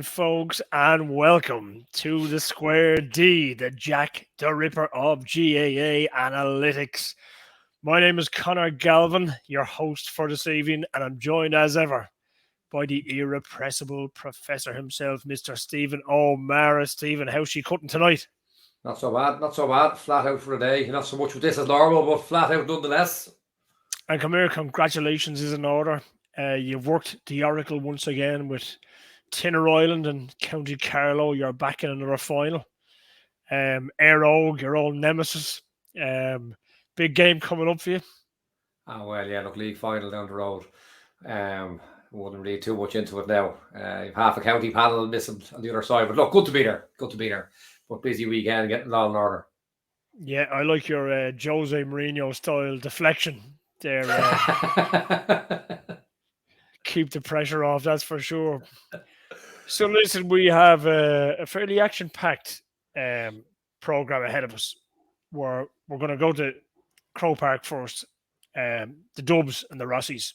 folks, and welcome to the Square D, the Jack the Ripper of GAA Analytics. My name is Connor Galvin, your host for this evening, and I'm joined as ever by the irrepressible professor himself, Mr. Stephen O'Mara. Stephen, how's she cutting tonight? Not so bad, not so bad. Flat out for the day. Not so much with this as normal, but flat out nonetheless. And come here, congratulations is in order. You've worked the Oracle once again with Tinner Island and County Carlow. You're back in another final. Air Og, your old nemesis. Big game coming up for you. Ah, well, yeah, look, league final down the road. Wouldn't read too much into it now. You've half a county panel missing on the other side, but look, good to be there. Good to be there. But busy weekend, getting it all in order. Yeah, I like your Jose Mourinho style deflection there. Keep the pressure off, that's for sure. So listen, we have a fairly action-packed program ahead of us. We're going to go to Crow Park first. The Dubs and the Rossies.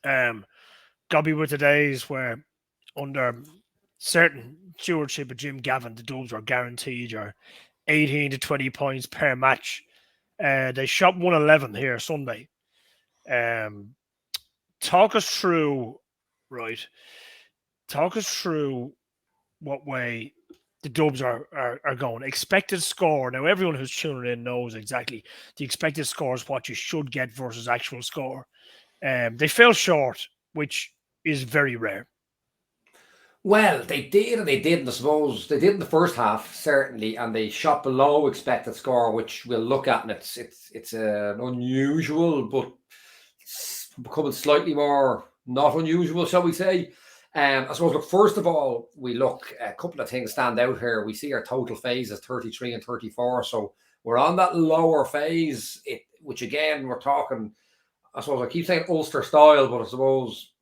Got be with the days where under certain stewardship of Jim Gavin, the Dubs were guaranteed your 18 to 20 points per match. They shot 111 here Sunday. Talk us through, right? Talk us through what way the Dubs are going. Expected score. Now, everyone who's tuning in knows exactly the expected score is what you should get versus actual score. They fell short, which is very rare. Well, they did and they didn't, I suppose. They did in the first half, certainly, and they shot below expected score, which we'll look at, and it's an unusual, but it's becoming slightly more not unusual, shall we say. I suppose, look, first of all, we look, a couple of things stand out here. We see our total phase is 33 and 34, so we're on that lower phase, which again, we're talking, I suppose I keep saying Ulster style, but I suppose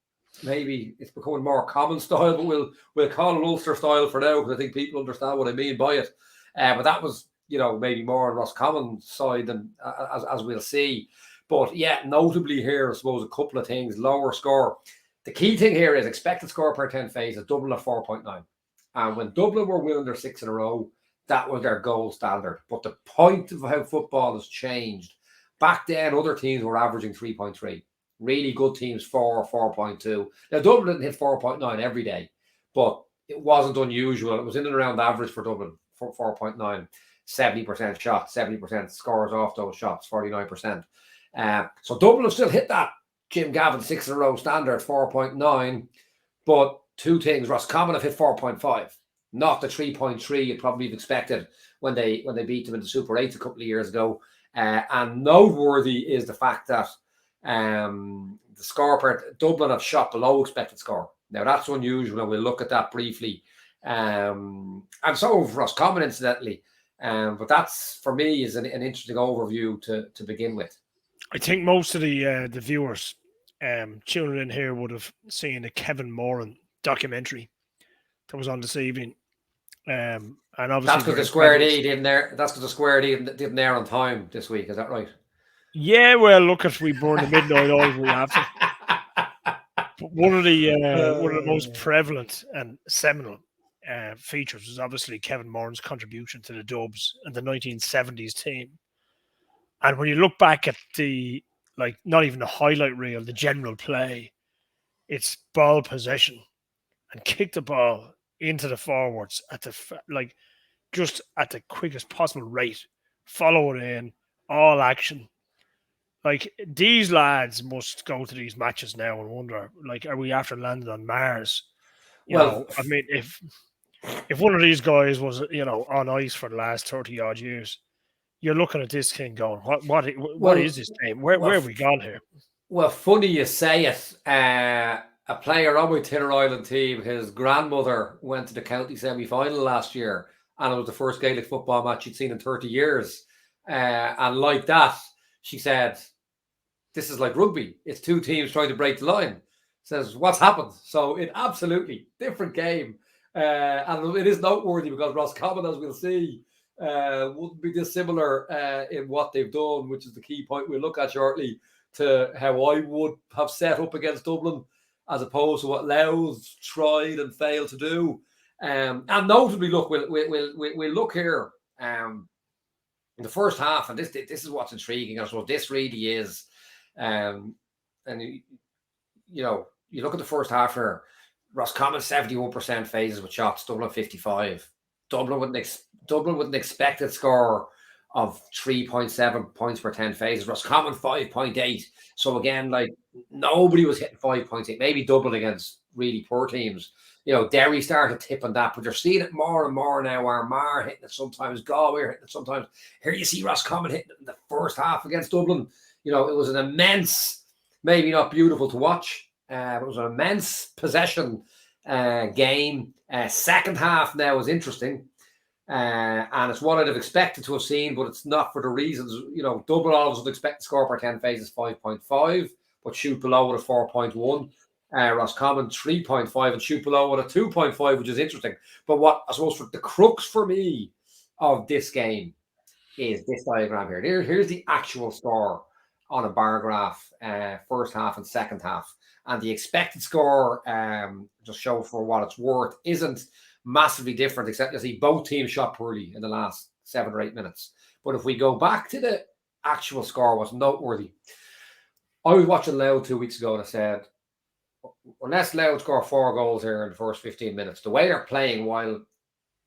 maybe it's becoming more common style, but we'll call it Ulster style for now, because I think people understand what I mean by it. But that was, maybe more on Roscommon side than as we'll see. But yeah, notably here, I suppose a couple of things, lower score. The key thing here is expected score per 10 phase is Dublin at 4.9. And when Dublin were winning their 6 in a row, that was their gold standard. But the point of how football has changed, back then other teams were averaging 3.3. Really good teams, 4.2. Now, Dublin hit 4.9 every day, but it wasn't unusual. It was in and around average for Dublin, 4.9. 70% shots, 70% scores off those shots, 49%. So Dublin have still hit that Jim Gavin 6 in a row standard, 4.9. But two things, Roscommon have hit 4.5, not the 3.3 you'd probably have expected when they beat them in the Super 8 a couple of years ago. And noteworthy is the fact that the score per Dublin have shot below expected score. Now that's unusual, and we'll look at that briefly. And so have Roscommon, incidentally. But that's, for me, is an interesting overview to begin with. I think most of the viewers tuning in here would have seen the Kevin Moran documentary that was on this evening. And obviously that's because the Square D didn't air. That's because the Square D didn't air on time this week. Is that right? Yeah, well, look, if we burn the midnight oil, we have to. But one of the most prevalent and seminal features was obviously Kevin Moran's contribution to the Dubs and the 1970s team. And when you look back at the, not even the highlight reel, the general play, it's ball possession and kick the ball into the forwards at just at the quickest possible rate, follow it in, all action. These lads must go to these matches now and wonder, are we after landing on Mars? I mean, if one of these guys was, on ice for the last 30 odd years, you're looking at this thing going, what is this game? Where have we gone here? Well, funny you say it. A player on my Tinner Island team, his grandmother went to the county semi-final last year, and it was the first Gaelic football match she'd seen in 30 years. And like that, she said, this is like rugby. It's two teams trying to break the line. Says, what's happened? So it absolutely different game. And it is noteworthy because Roscommon, as we'll see, wouldn't be dissimilar in what they've done, which is the key point we'll look at shortly, to how I would have set up against Dublin. as opposed to what Louth tried and failed to do. And notably, look, we'll look here in the first half, and this is what's intriguing. I suppose this really is, and you look at the first half here. Roscommon 71% phases with shots, Dublin 55. Dublin with an expected score of 3.7 points per 10 phases. Roscommon 5.8. So again, like nobody was hitting 5.8. Maybe Dublin against really poor teams. Derry started tipping that, but you're seeing it more and more now. Armagh hitting it sometimes, Galway hitting it sometimes. Here you see Roscommon hitting it in the first half against Dublin. It was an immense, maybe not beautiful to watch. It was an immense possession game. Second half now was interesting. And it's what I'd have expected to have seen, but it's not for the reasons, Dublin always would expect to score per 10 phases 5.5, but shoot below with a 4.1. Roscommon 3.5 and shoot below with a 2.5, which is interesting. But what I suppose the crux for me of this game is this diagram here. Here's the actual score on a bar graph, first half and second half. And the expected score, just show for what it's worth, isn't massively different, except you see both teams shot poorly in the last 7 or 8 minutes. But if we go back to the actual score, what's noteworthy, I was watching Louth 2 weeks ago and I said, unless Louth score 4 goals here in the first 15 minutes, the way they're playing, while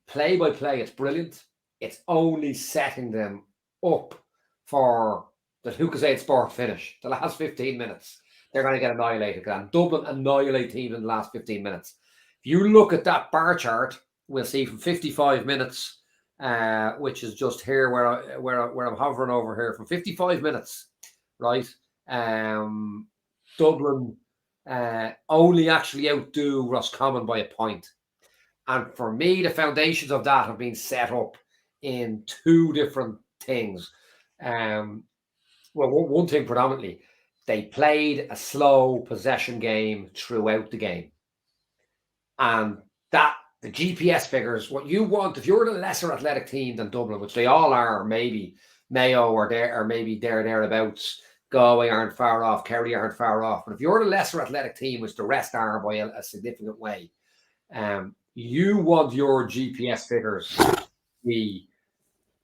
play by play, it's brilliant, it's only setting them up for the Lucasade Sport finish, the last 15 minutes. They're going to get annihilated. And Dublin annihilate teams in the last 15 minutes. If you look at that bar chart, we'll see from 55 minutes, which is just here where I'm hovering over here, from 55 minutes, right? Dublin only actually outdo Roscommon by a point. And for me, the foundations of that have been set up in 2 different things. Well, one thing predominantly, they played a slow possession game throughout the game. And that, the GPS figures, what you want, if you're the lesser athletic team than Dublin, which they all are, maybe Mayo or maybe thereabouts, Galway aren't far off, Kerry aren't far off. But if you're the lesser athletic team, which the rest are by a significant way, you want your GPS figures to be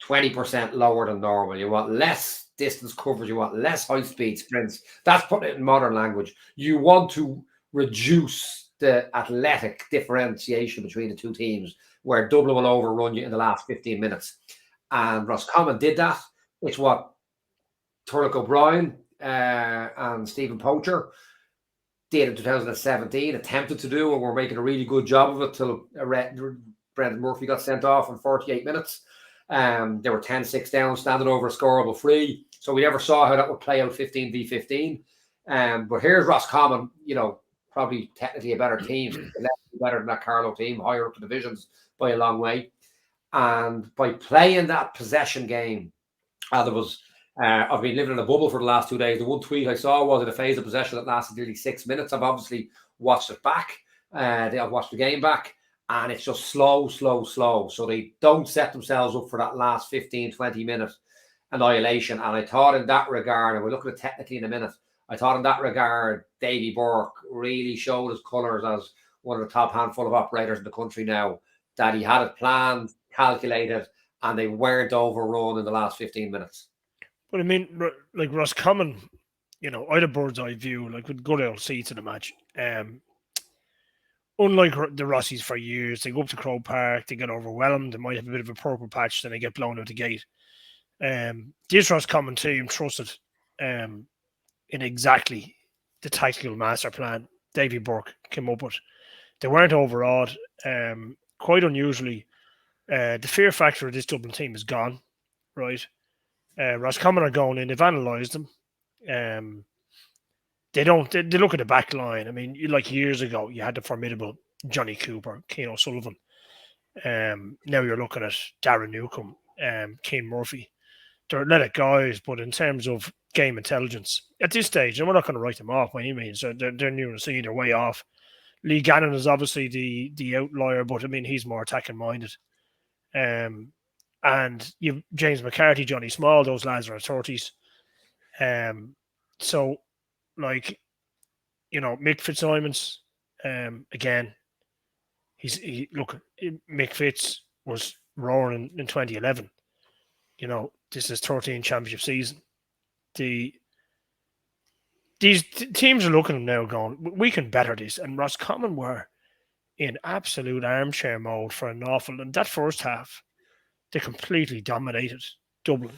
20% lower than normal. You want less distance coverage. You want less high-speed sprints. That's putting it in modern language. You want to reduce the athletic differentiation between the 2 teams, where Dublin will overrun you in the last 15 minutes. And Roscommon did that. It's what Turlock O'Brien and Stephen Poacher did in 2017, attempted to do, and were making a really good job of it till Brendan Murphy got sent off in 48 minutes. They were 10-6 down, standing over a scoreable free. So we never saw how that would play out 15 v 15. But here's Roscommon, probably technically a better team, better than that Carlow team, higher up the divisions by a long way. And by playing that possession game, there was, I've been living in a bubble for the last 2 days. The one tweet I saw was in a phase of possession that lasted nearly 6 minutes. I've obviously watched it back. I've watched the game back. And it's just slow. So they don't set themselves up for that last 15, 20 minute annihilation. And I thought in that regard, and we'll look at it technically in a minute, I thought in that regard, Davy Burke really showed his colours as one of the top handful of operators in the country now, that he had it planned, calculated, and they weren't overrun in the last 15 minutes. But I mean, like Roscommon, I had a bird's eye view, like with good old seats in the match. Unlike the Rossies for years, they go up to Croke Park, they get overwhelmed, they might have a bit of a purple patch, then they get blown out the gate. This Roscommon team trusted in exactly the tactical master plan Davy Burke came up with. They weren't overawed. Quite unusually, the fear factor of this Dublin team is gone, right? Roscommon are going in, they've analysed them. They look at the back line. I mean, like years ago, you had the formidable Johnny Cooper, Keane O'Sullivan. Now you're looking at Darren Newcombe, Keane Murphy. They're athletic guys, but in terms of game intelligence, at this stage, and we're not going to write them off by any means, they're new to see, they're way off. Lee Gannon is obviously the outlier, but I mean, he's more attacking minded. And you've James McCarthy, Johnny Small, those lads are in 30s. So, like, Mick Fitzsimons, again, Mick Fitz was roaring in 2011. This is 13 championship season. These teams are looking at them now going, we can better this. And Roscommon were in absolute armchair mode for an awful. And that first half, they completely dominated Dublin.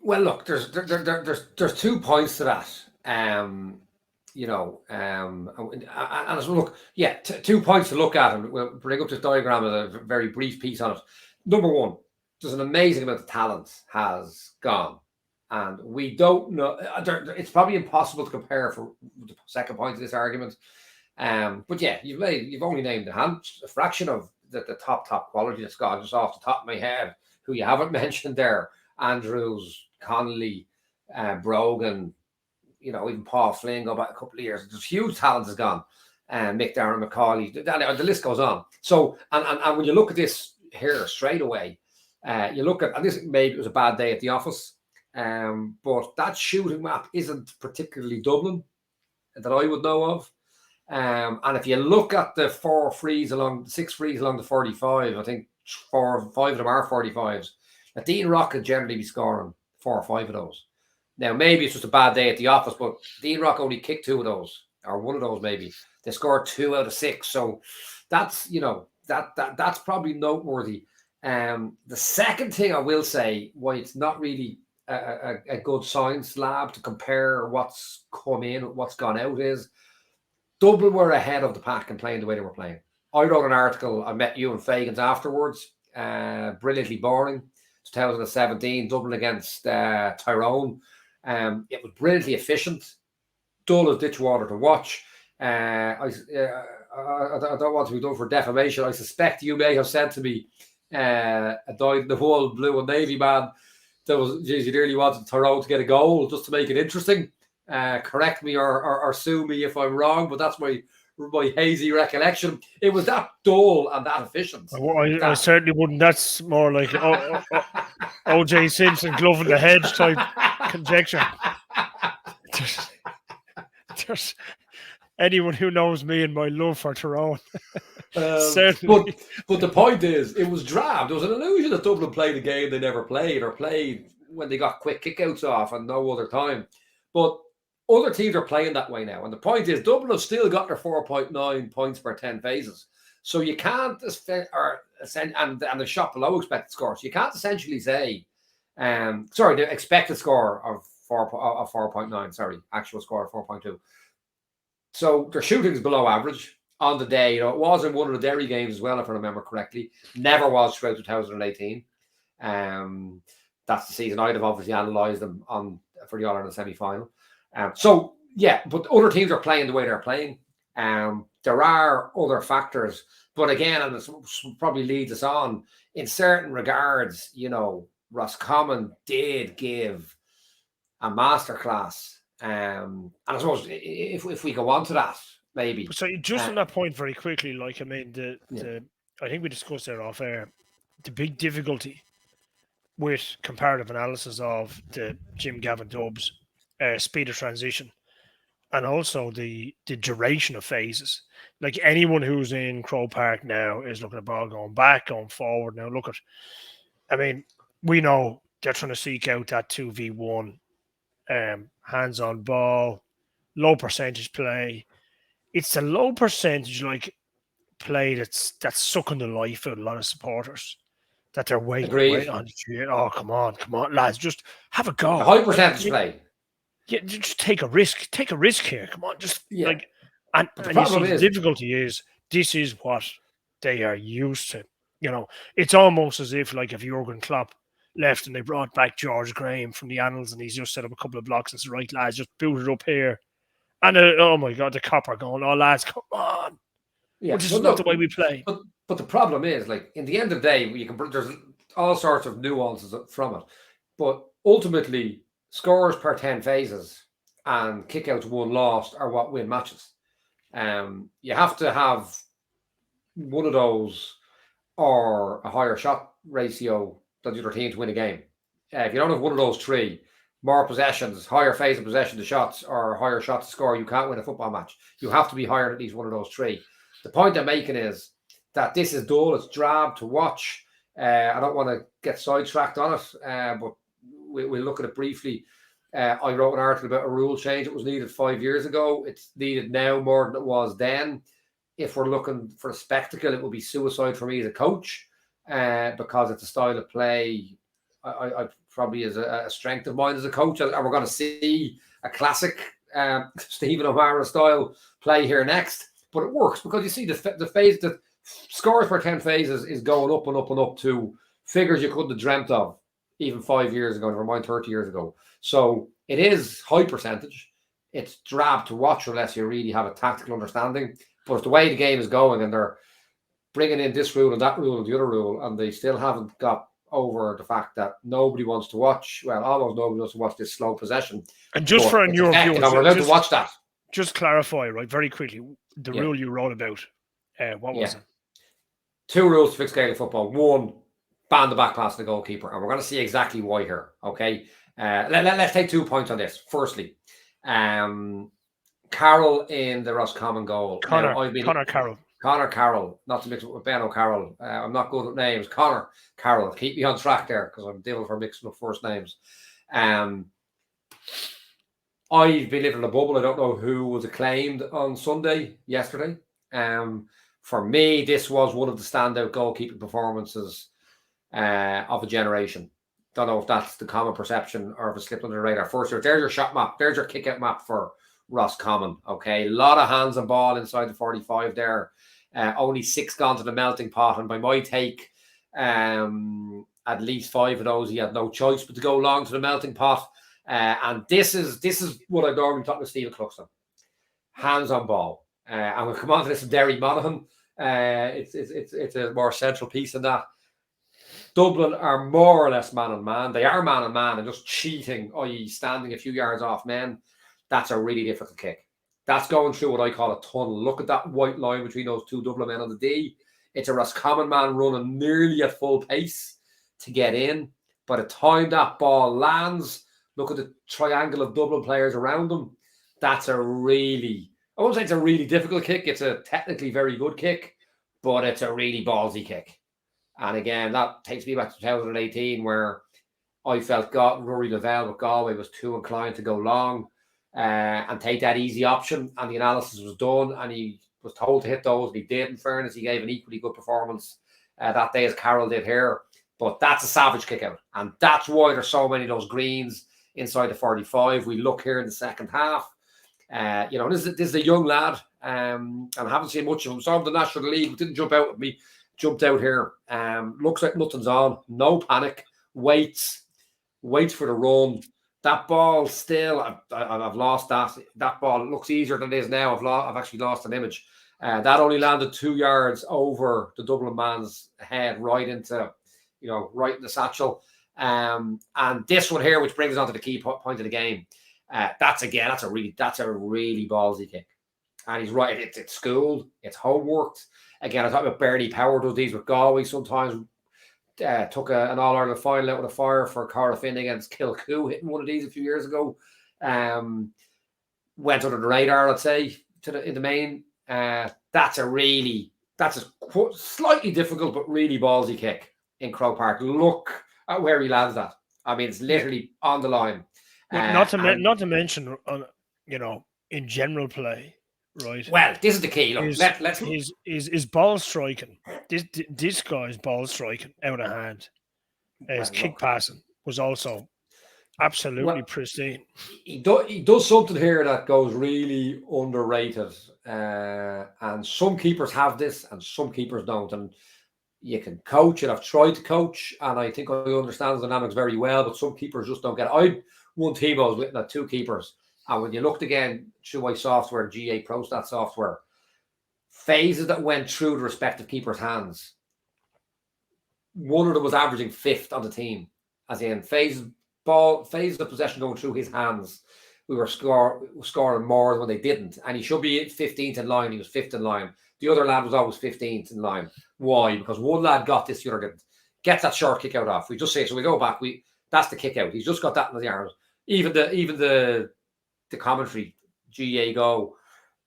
Well, look, there's 2 points to that. And look, 2 points to look at, and we'll bring up this diagram as a very brief piece on it. Number one, there's an amazing amount of talent has gone, and we don't know. It's probably impossible to compare for the second point of this argument. But yeah, you've only named a fraction of the top quality that's gone, just off the top of my head. Who you haven't mentioned there: Andrews, Connolly, Brogan. Even Paul Flynn, go back a couple of years. There's huge talent has gone. Mick Darren McCauley, the list goes on. So, and when you look at this here straight away, you look at, and this maybe it was a bad day at the office, but that shooting map isn't particularly Dublin that I would know of. And if you look at the 6 frees along the 45, I think 4 or 5 of them are 45s. Now, Dean Rock could generally be scoring 4 or 5 of those. Now, maybe it's just a bad day at the office, but Dean Rock only kicked 2 of those, or 1 of those maybe. They scored 2 out of 6. So that's, that's probably noteworthy. The second thing I will say, why it's not really a good science lab to compare what's come in, what's gone out, is Dublin were ahead of the pack and playing the way they were playing. I wrote an article, I met you and Fagans afterwards, brilliantly boring, 2017, Dublin against Tyrone. It was brilliantly efficient, dull as ditch water to watch. I don't want to be done for defamation. I suspect you may have said to me, a dyed-in-the-wool blue and navy man, that was, you really wanted Tyrone to get a goal just to make it interesting. Correct me or sue me if I'm wrong, but that's my hazy recollection. It was that dull and that efficient. I certainly wouldn't. That's more like O.J. Simpson glove in the hedge type conjecture. There's anyone who knows me and my love for Tyrone. But the point is, it was drab. There was an illusion that Dublin played a game they never played, or played when they got quick kickouts off and no other time. But other teams are playing that way now. And the point is, Dublin have still got their 4.9 points per 10 phases. So you can't, and the shot below expected scores. You can't essentially say, the expected score of 4.9, sorry, actual score of 4.2. So their shooting is below average on the day. It was in one of the Derry games as well, if I remember correctly. Never was throughout 2018. That's the season I'd have obviously analysed them for the All-Ireland semi-final. But other teams are playing the way they're playing. There are other factors, but again, and this probably leads us on, in certain regards, Roscommon did give a masterclass. And I suppose if we go on to that, maybe. So just on that point very quickly, I think we discussed there off air, the big difficulty with comparative analysis of the Jim Gavin Dubs speed of transition, and also the duration of phases. Like, anyone who's in Croke Park now is looking at the ball going back, going forward. Now look at, we know they're trying to seek out that 2v1, hands on ball, low percentage play. It's a low percentage play that's sucking the life out of a lot of supporters, that they're waiting on. Oh, come on, lads, just have a go. A high percentage play. Yeah, just take a risk. Take a risk here. Come on, and the difficulty is, this is what they are used to. It's almost as if if Jurgen Klopp left and they brought back George Graham from the Annals, and he's just set up a couple of blocks and said, right, lads, just boot it up here. And oh my God, the copper going, oh lads, come on. Yeah, this is not the way we play. But the problem is, in the end of the day, there's all sorts of nuances from it. But ultimately, scores per 10 phases and kickouts won lost are what win matches. You have to have one of those or a higher shot ratio than the other team to win a game. If you don't have one of those 3, more possessions, higher phase of possession to shots, or higher shots to score, you can't win a football match. You have to be higher than at least one of those three. The point I'm making is that this is dull, it's drab to watch. I don't want to get sidetracked on it, but we'll look at it briefly. I wrote an article about a rule change that was needed 5 years ago. It's needed now more than it was then. If we're looking for a spectacle, it will be suicide for me as a coach, because it's a style of play I probably is a strength of mine as a coach. And we're going to see a classic Stephen O'Mara style play here next. But it works because you see the phase, the scores per 10 phases is going up and up and up to figures you couldn't have dreamt of even 5 years ago, never mind 30 years ago. So it is high percentage. It's drab to watch unless you really have a tactical understanding. But it's the way the game is going, and they're bringing in this rule and that rule and the other rule, and they still haven't got over the fact that nobody wants to watch. Well, almost nobody wants to watch this slow possession. And just for your viewers, we're allowed to watch that. Just clarify, right, very quickly, the rule you wrote about. What was it? 2 rules to fix Gaelic football. 1, ban the back pass to the goalkeeper, and we're going to see exactly why here. Okay, let's take 2 points on this. Firstly, Carroll in the Roscommon goal. Connor Carroll, not to mix up with Ben O'Carroll. I'm not good at names. Connor Carroll, keep me on track there because I'm dealing for mixing up first names. I've been living in a bubble. I don't know who was acclaimed on yesterday. For me, this was one of the standout goalkeeping performances of a generation. Don't know if that's the common perception or if it slipped under the radar. First, there's your shot map. There's your kick-out map for Roscommon. Okay, a lot of hands on ball inside the 45 there. Only 6 gone to the melting pot, and by my take, at least 5 of those he had no choice but to go long to the melting pot. And this is what I normally talk with Stephen Cluxton. Hands on ball. And we'll come on to this with Derry Monaghan. It's a more central piece than that. Dublin are more or less man on man. They are man on man and just cheating, i.e. standing a few yards off men. That's a really difficult kick. That's going through what I call a tunnel. Look at that white line between those 2 Dublin men on the D. It's a Roscommon man running nearly at full pace to get in. By the time that ball lands, look at the triangle of Dublin players around them. That's a really, I won't say it's a really difficult kick. It's a technically very good kick, but it's a really ballsy kick. And again, that takes me back to 2018 where I felt Rory Lavelle with Galway was too inclined to go long and take that easy option. And the analysis was done and he was told to hit those. And he did, in fairness. He gave an equally good performance that day as Carroll did here. But that's a savage kick out. And that's why there's so many of those greens inside the 45. We look here in the second half. This is a young lad. And I haven't seen much of him. Saw him in the National League, but didn't jump out at me. Jumped out here. Looks like nothing's on. No panic. Waits for the run. That ball still, I've lost that. That ball looks easier than it is now. I've actually lost an image. That only landed 2 yards over the Dublin man's head, right into, right in the satchel. And this one here, which brings us on to the key point of the game. That's a really ballsy kick. And he's right. It's schooled. It's homeworked. Again, I talked about Bernie Power does these with Galway sometimes. Took an All-Ireland final out with a fire for Cara Finn against Kilcoo, hitting one of these a few years ago. Went under the radar, I'd say, in the main. That's a slightly difficult but really ballsy kick in Croke Park. Look at where he lands that. I mean, it's literally on the line. Not to mention, in general play. Right. Well, this is the key. Look, let's is ball striking. This guy's ball striking out of hand. His kick passing was also absolutely pristine. He does something here that goes really underrated. And some keepers have this and some keepers don't. And you can coach it. I've tried to coach and I think I understand the dynamics very well, but some keepers just don't get it. One team I was with that 2 keepers. And when you looked again through my software, GA ProStat software, phases that went through the respective keeper's hands, one of them was averaging 5th on the team. As in phases of possession going through his hands, we were scoring more than when they didn't. And he should be 15th in line. He was 5th in line. The other lad was always 15th in line. Why? Because one lad got this, the other didn't. Gets that short kick out off. We just say, so we go back. That's the kick out. He's just got that in the arms. even the commentary, GA Go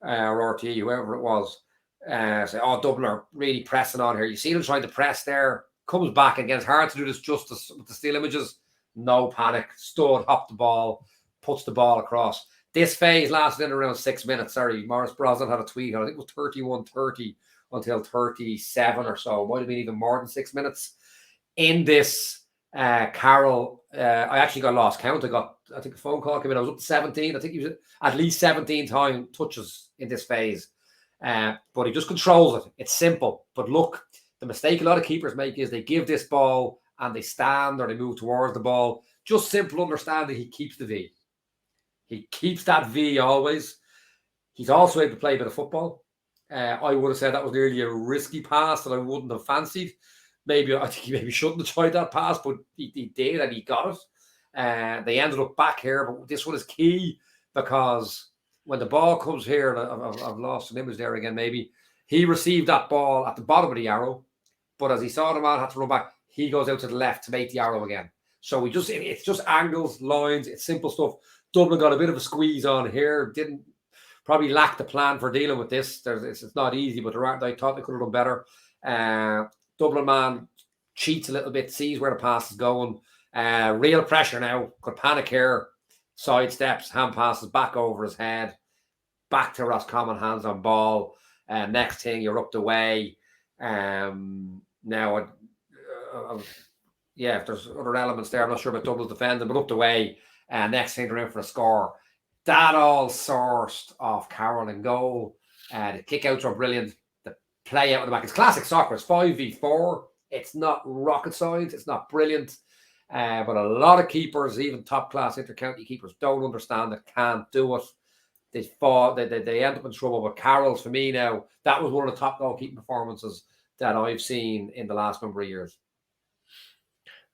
or RTE, whoever it was, say, oh, Dublin are really pressing on here. You see them trying to press there, comes back again. It's hard to do this justice with the still images. No panic, stood, hopped the ball, puts the ball across. This phase lasted in around 6 minutes. Sorry, Maurice Brosnan had a tweet. I think it was 31-30 until 37 or so. It might have been even more than 6 minutes. In this, Carroll, I actually got lost count. I think a phone call came in. I was up to 17. I think he was at least 17 time touches in this phase. But he just controls it. It's simple. But look, the mistake a lot of keepers make is they give this ball and they stand or they move towards the ball. Just simple understanding, he keeps the V. He keeps that V always. He's also able to play a bit of football. I would have said that was nearly a risky pass that I wouldn't have fancied. I think he maybe shouldn't have tried that pass, but he did and he got it. They ended up back here, but this one is key because when the ball comes here, and I've lost an image there again, maybe, he received that ball at the bottom of the arrow, but as he saw the man had to run back, he goes out to the left to make the arrow again. So it's just angles, lines, it's simple stuff. Dublin got a bit of a squeeze on here, didn't probably lack the plan for dealing with this. It's not easy, but I thought they could have done better. Dublin man cheats a little bit, sees where the pass is going. Real pressure now. Could panic here. Side steps, hand passes back over his head. Back to Roscommon, hands on ball. Next thing, you're up the way. Now, if there's other elements there, I'm not sure about Dublin's defending, but up the way. Next thing, they're in for a score. That all sourced off Carroll and goal. The kickouts were brilliant. The play out of the back. It's classic soccer. It's 5v4. It's not rocket science. It's not brilliant. But a lot of keepers, even top-class inter-county keepers, don't understand it, can't do it. They end up in trouble. But Carroll's, for me now, that was one of the top goalkeeping performances that I've seen in the last number of years.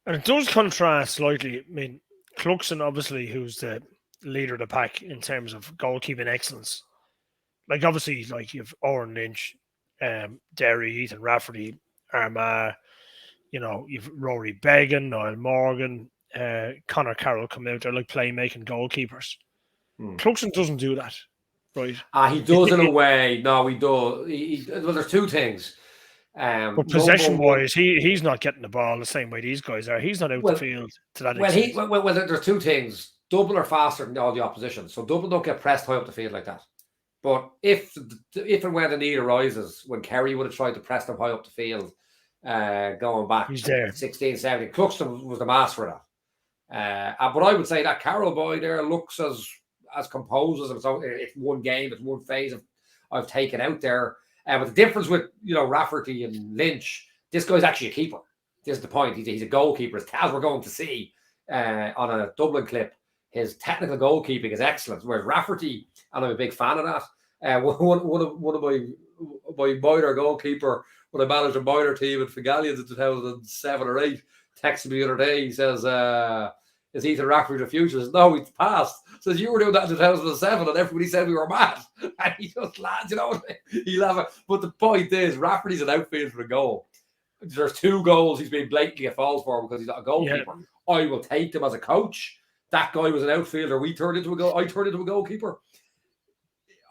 And it does contrast slightly. I mean, Cluxon, obviously, who's the leader of the pack in terms of goalkeeping excellence. Like, obviously, like you have Oren Lynch, Derry, Ethan Rafferty, Armagh, you've Rory Began, Niall Morgan, Conor Carroll come out. They're like playmaking goalkeepers. Cluxon doesn't do that, right? He does in a way. No, he does. Well, there's two things. But possession-wise, he's not getting the ball the same way these guys are. He's not out the field to that extent. Well, there's two things. Dublin are faster than all the opposition, so Dublin don't get pressed high up the field like that. But if and when the need arises, when Kerry would have tried to press them high up the field, going back he's there. 16, 17, Cluxton was the master of that. But I would say that Carroll boy there looks as composed as it's one game, it's one phase I've taken out there. But the difference with Rafferty and Lynch, this guy's actually a keeper. This is the point. He's a goalkeeper. As we're going to see on a Dublin clip, his technical goalkeeping is excellent. Whereas Rafferty, and I'm a big fan of that. One of my minor goalkeeper, when I managed a minor team in Figalians in 2007 or 8, texted me the other day. He says, "Is Ethan Rafferty the future?" I says, "No, he's past." Says, "You were doing that in 2007, and everybody said we were mad." And he just laughed, he laughed. But the point is, Rafferty's an outfield for a goal. There's 2 goals he's been blatantly at fault for because he's not a goalkeeper. Yeah. I will take them as a coach. That guy was an outfielder. I turned into a goalkeeper.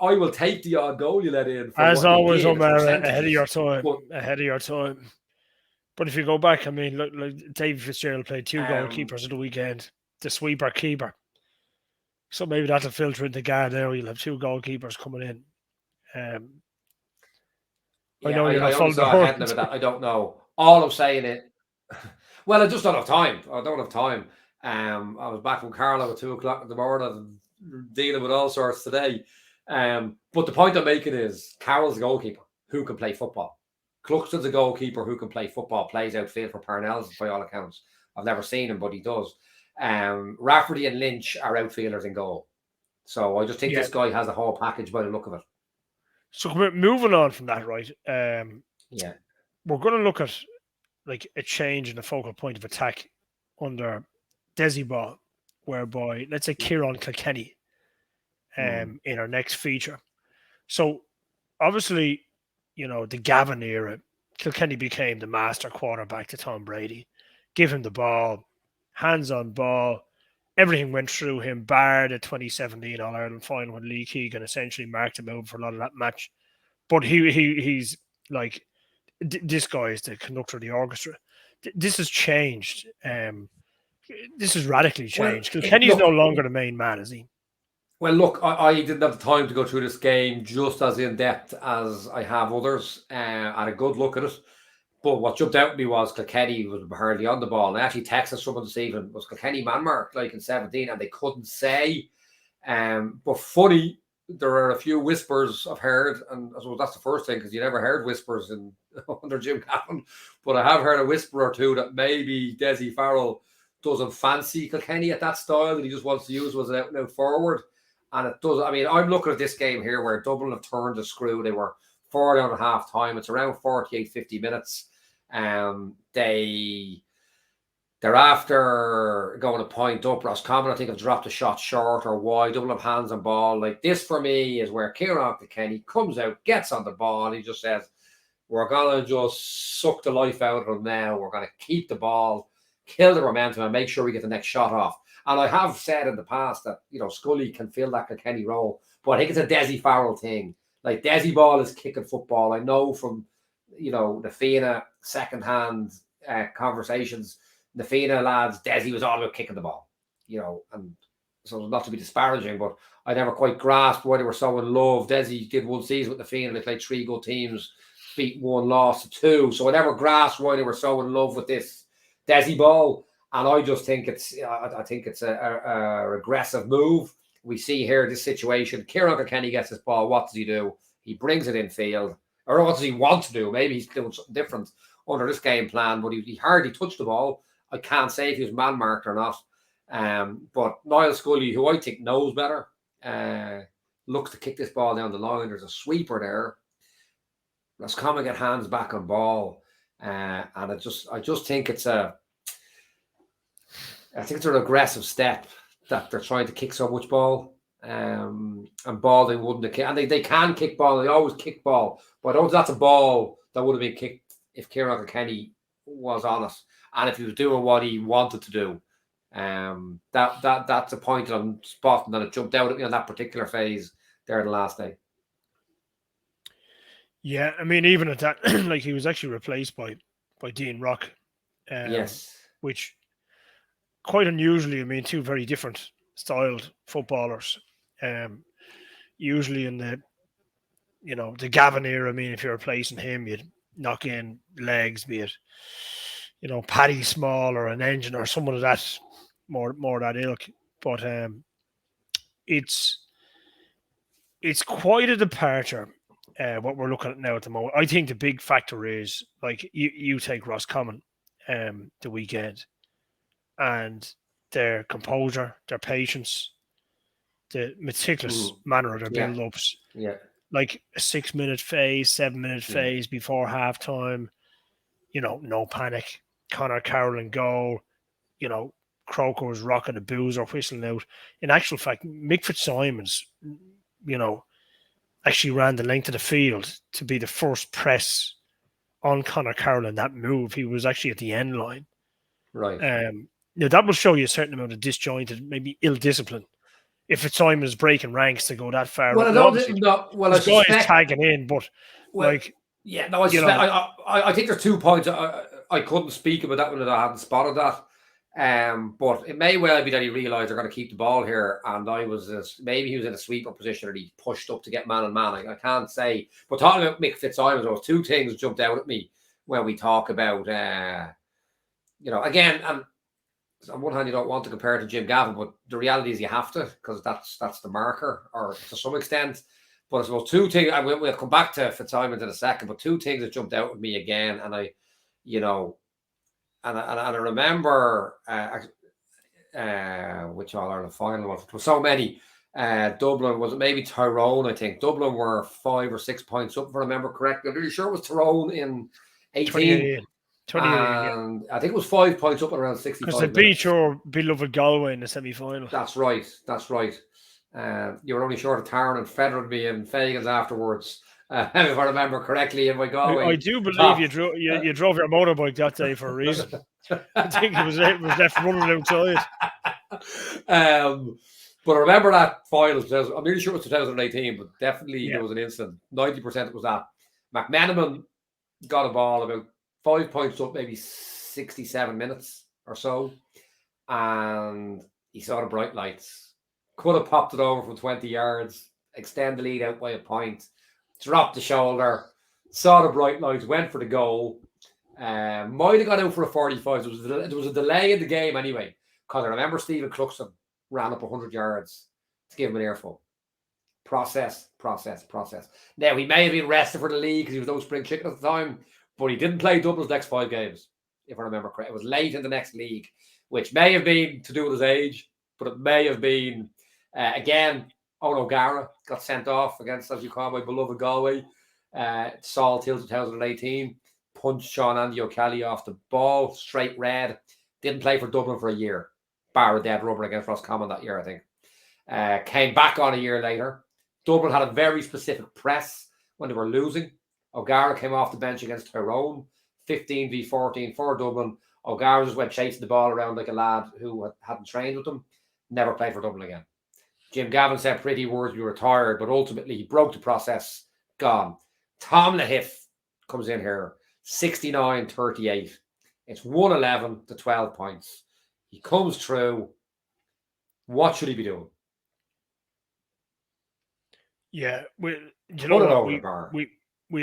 I will take the odd goal you let in. As always, ahead of your time. But if you go back, I mean, look, David Fitzgerald played 2 goalkeepers at the weekend. The sweeper keeper. So maybe that'll filter into Gaa there. You'll have 2 goalkeepers coming in. I know you're not following that. I don't know. All I'm saying is, well, I just don't have time. I don't have time. I was back from Carlow at 2:00 in the morning and dealing with all sorts today. But the point I'm making is Carroll's a goalkeeper who can play football. Cluxton's a goalkeeper who can play football, plays outfield for Parnell's by all accounts. I've never seen him, but he does. Rafferty and Lynch are outfielders in goal. So I just think this guy has the whole package by the look of it. So moving on from that, right? We're going to look at like a change in the focal point of attack under Desi Ball, whereby let's say Kieran Kilkenny in our next feature. So obviously, the Gavin era, Kilkenny became the master quarterback to Tom Brady. Give him the ball, hands on ball, everything went through him, bar the 2017 All-Ireland final when Lee Keegan essentially marked him out for a lot of that match. But he's like, this guy is the conductor of the orchestra. This has changed. This has radically changed. Kilkenny's no longer the main man, is he? Well, look, I didn't have the time to go through this game just as in depth as I have others. I had a good look at it. But what jumped out at me was Kilkenny was hardly on the ball. And I actually texted someone this evening, was Kilkenny man marked like in 17, and they couldn't say. But funny, there are a few whispers I've heard, and I suppose that's the first thing, because you never heard whispers under Jim Gavin. But I have heard a whisper or two that maybe Dessie Farrell doesn't fancy Kilkenny at that style, that he just wants to use was an out and out forward. And it does. I mean, I'm looking at this game here where Dublin have turned the screw. They were 4 down at half time. It's around 48, 50 minutes. They're after going a point up. Roscommon, I think, have dropped a shot short or wide. Dublin have hands on ball. Like this for me is where Kieran Kilkenny comes out, gets on the ball, and he just says, we're going to just suck the life out of them now. We're going to keep the ball, kill the momentum, and make sure we get the next shot off. And I have said in the past that, Scully can fill that Kilkenny role, but I think it's a Dessie Farrell thing. Like, Dessie ball is kicking football. I know from, the Fianna second-hand conversations, the Fianna lads, Dessie was all about kicking the ball, and so not to be disparaging, but I never quite grasped why they were so in love. Dessie did one season with the Fianna. They played 3 good teams, beat 1, lost 2. So I never grasped why they were so in love with this Dessie ball. And I just think it's a regressive move. We see here this situation. Kieran Kilkenny gets this ball. What does he do? He brings it in field. Or what does he want to do? Maybe he's doing something different under this game plan, but he hardly touched the ball. I can't say if he was man-marked or not. But Niall Scully, who I think knows better, looks to kick this ball down the line. There's a sweeper there. Roscommon get hands back on ball. And I just think it's an aggressive step that they're trying to kick so much ball. And ball they wouldn't have kicked. And they can kick ball. They always kick ball. But I don't think that's a ball that would have been kicked if Kieran Kilkenny was on it. And if he was doing what he wanted to do. That's a point that I'm spotting, that it jumped out at me on that particular phase there the last day. Yeah, I mean, even at that, like, he was actually replaced by Dean Rock. Yes. Which, quite unusually, I mean, 2 very different styled footballers. Usually in the Gavin era, I mean, if you're replacing him, you'd knock in legs, be it, Paddy Small or an Engine or someone of that, more that ilk. But it's quite a departure. What we're looking at now at the moment. I think the big factor is, like, you take Roscommon the weekend, and their composure, their patience, the meticulous manner of their build-ups. Yeah. Like a 6-minute phase, 7-minute phase before halftime, no panic. Conor Carroll in goal, Croker was rocking the boozer, whistling out. In actual fact, Mick Fitzsimons, actually ran the length of the field to be the first press on Conor Carroll in that move. He was actually at the end line. Right. Now, that will show you a certain amount of disjointed, maybe ill discipline. If Fitzsimons breaking ranks to go that far, I suspect tagging in, but I think there's 2 points. I couldn't speak about that one that I hadn't spotted that. But it may well be that he realised they're going to keep the ball here, and maybe he was in a sweeper position and he pushed up to get man on man. I can't say. But talking about Mick Fitzsimons, there was 2 things jumped out at me when we talk about, again, and on one hand you don't want to compare it to Jim Gavin, but the reality is you have to, because that's the marker, or to some extent. But I suppose 2 things, and we'll come back to Fitzsimons in a second, but 2 things that jumped out at me again, and I remember which All-Ireland final was. It was so many. Dublin, was it maybe Tyrone, I think. Dublin were 5 or 6 points up, if I remember correctly. I'm really sure it was Tyrone in 18. 28, and I think it was 5 points up at around 65 because they beat your beloved Galway in the semi-final. That's right. You were only short of Tarn and feathered me in Fagans afterwards, if I remember correctly, in my Galway. I do believe you drove your motorbike that day for a reason. I think it was left running outside. But I remember that final. I'm really sure it was 2018, but definitely there was an incident. 90% was that. McMenamin got a ball about 5 points up, maybe 67 minutes or so, and he saw the bright lights. Could have popped it over from 20 yards, extend the lead out by a point, dropped the shoulder, saw the bright lights, went for the goal. Might have gone out for a 45. There was a delay in the game anyway, because I remember Stephen Cluxton ran up 100 yards to give him an earful. Process. Now, he may have been rested for the league because he was no spring chicken at the time, but he didn't play Dublin's next 5 games, if I remember correct. It was late in the next league, which may have been to do with his age, but it may have been, again, Owen O'Gara got sent off against, as you call my beloved Galway, Salt Hill 2018, punched Sean Andy O'Kelly off the ball, straight red, didn't play for Dublin for a year, bar a dead rubber against Roscommon that year, I think. Came back on a year later. Dublin had a very specific press when they were losing. O'Gara came off the bench against Tyrone, 15v14 for Dublin. O'Gara just went chasing the ball around like a lad who hadn't trained with them. Never played for Dublin again. Jim Gavin said pretty words, we were tired, but ultimately he broke the process, gone. Tom Lahiff comes in here, 69-38. It's 111 to 12 points. He comes through. What should he be doing? Yeah, we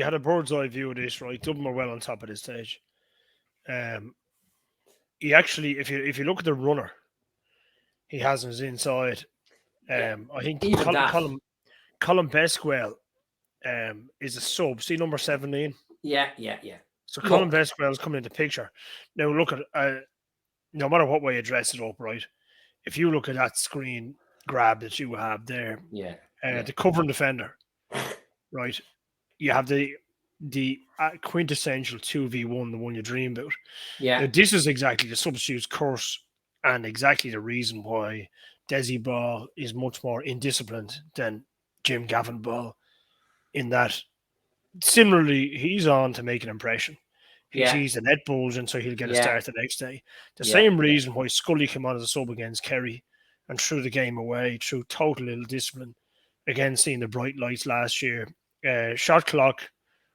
had a bird's eye view of this, right? Dublin were well on top at this stage. He actually, if you look at the runner, he has his inside. I think Colin Besquell is a sub. See number 17? Yeah. So Colin Besquell's coming into the picture. Now look at no matter what way you dress it up, right? If you look at that screen grab that you have there, the covering defender, right? You have the quintessential 2v1, the one you dream about. Yeah. Now, this is exactly the substitute's curse and exactly the reason why Desi Ball is much more indisciplined than Jim Gavin Ball, in that similarly he's on to make an impression. He sees the net bulging, so he'll get a start the next day. The same reason why Scully came on as a sub against Kerry and threw the game away through total ill discipline. Again, seeing the bright lights last year. Shot clock,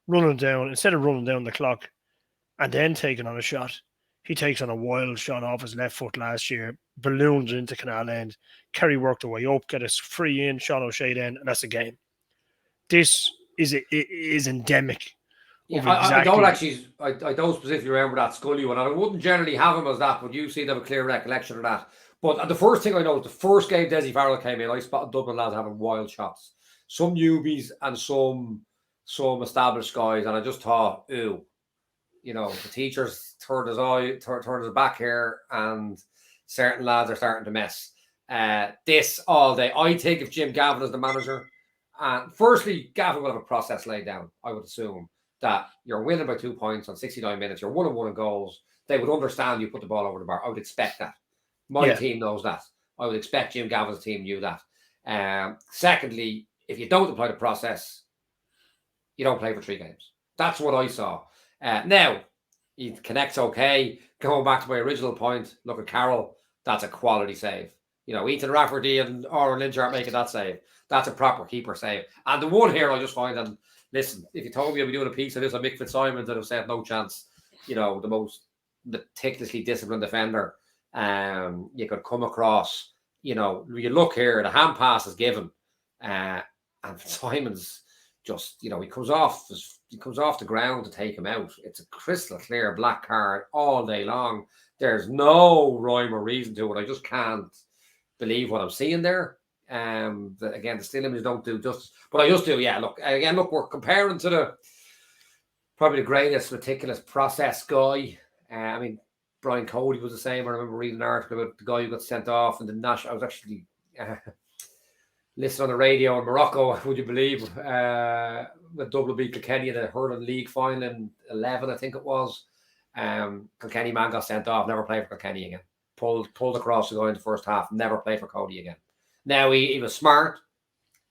running down. Instead of running down the clock and then taking on a shot, he takes on a wild shot off his left foot last year, balloons into Canal End. Kerry worked their way up, get us free in, Sean O'Shea then, and that's the game. This is endemic. Yeah, I don't specifically remember that Scully one. I wouldn't generally have him as that, but you seem to have a clear recollection of that. But the first thing I know, the first game Desi Farrell came in, I spotted Dublin lads having wild shots. Some newbies and some established guys, and I just thought, ooh, the teachers turned his back here, and certain lads are starting to mess. This all day. I think if Jim Gavin is the manager, firstly, Gavin will have a process laid down, I would assume, that you're winning by 2 points on 69 minutes, you're 1-1 in goals. They would understand you put the ball over the bar. I would expect that. My team knows that. I would expect Jim Gavin's team knew that. Secondly, if you don't apply the process, you don't play for 3 games. That's what I saw. Now, he connects okay. Going back to my original point, look at Carroll. That's a quality save. Ethan Rafferty and Oren Lynch aren't making that save. That's a proper keeper save. And the one here I just find, and listen, if you told me I'd be doing a piece of this on Mick Fitzsimons, I'd have said no chance. The most meticulously disciplined defender you could come across. You look here, the hand pass is given, and Fitzsimons just, he comes off the ground to take him out. It's a crystal clear black card all day long. There's no rhyme or reason to it. I just can't believe what I'm seeing there. Again, the still images don't do justice, but I just do. Yeah, look, we're comparing to probably the greatest meticulous process guy. Brian Cody was the same. I remember reading an article about the guy who got sent off in the national. I was actually listening on the radio in Morocco. Would you believe? When Dublin beat Kilkenny in the hurling league final in 11, I think it was. Kilkenny man got sent off. Never played for Kilkenny again. Pulled across the guy in the first half. Never played for Cody again. Now he was smart,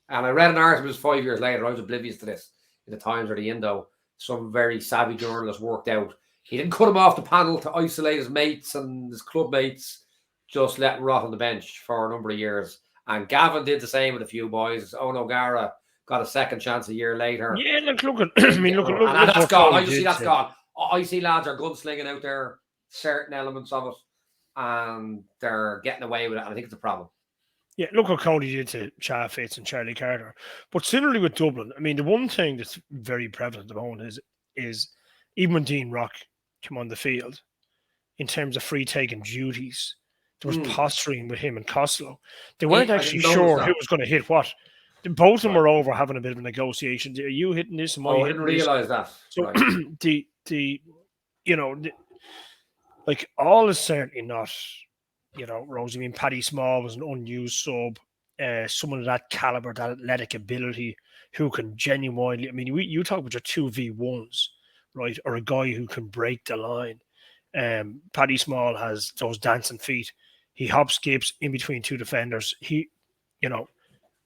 and I read an article. It was 5 years later. I was oblivious to this in the Times or the Indo. Some very savvy journalist worked out he didn't cut him off the panel to isolate his mates and his club mates. just let rot on the bench for a number of years. And Gavin did the same with a few boys. Owen O'Gara got a second chance a year later. Yeah, look at. I mean, look and that's what gone. Cody I just see did that's to- gone. I see lads are gunslinging out there, certain elements of it, and they're getting away with it. And I think it's a problem. Yeah, look what Cody did to Chad Fitz and Charlie Carter. But similarly with Dublin, I mean, the one thing that's very prevalent at the moment is even when Dean Rock came on the field, in terms of free taking duties, there was posturing with him and Costello. They weren't actually sure who was going to hit what. Both of them were over having a bit of a negotiation. Are you hitting this? Am I hitting didn't realize that. So Right. like all is certainly not, Rose. I mean, Paddy Small was an unused sub. Someone of that caliber, that athletic ability, who can genuinely. I mean, you talk about your 2v1s, right? Or a guy who can break the line. Paddy Small has those dancing feet. He hops, skips in between two defenders.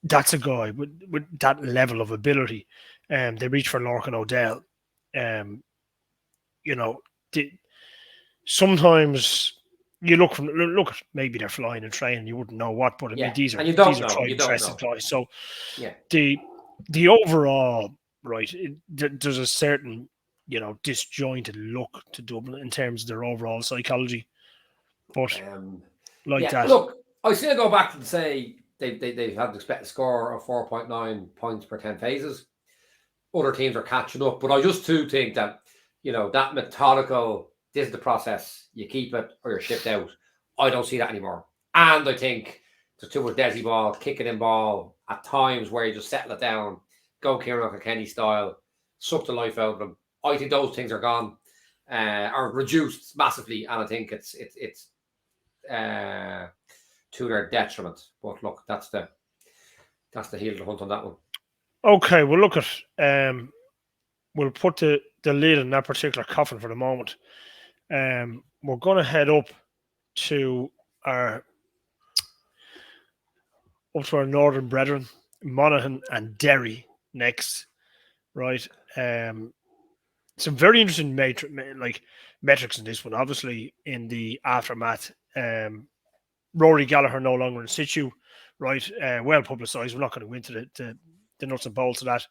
That's a guy with that level of ability. They reach for Lorcan O'Dell. Sometimes you look maybe they're flying and training, you wouldn't know what, but I mean these are tried and tested guys. So the overall right, there's a certain disjointed look to Dublin in terms of their overall psychology, but that. Look, I still go back and say they've had an expected score of 4.9 points per 10 phases. Other teams are catching up, but I just too think that that methodical. This is the process. You keep it or you're shipped out. I don't see that anymore. And I think there's too much desi ball, kicking in ball at times where you just settle it down, go Kieran Kenny style, suck the life out of them. I think those things are gone, are reduced massively, and I think it's to their detriment. But look, that's the heel of the hunt on that one. Okay, well look at we'll put the lid on that particular coffin for the moment. We're going to head up to our northern brethren, Monaghan and Derry next, right? Some very interesting metrics in this one. Obviously, in the aftermath, Rory Gallagher no longer in situ, right? Well publicised. We're not going to go into the nuts and bolts of that,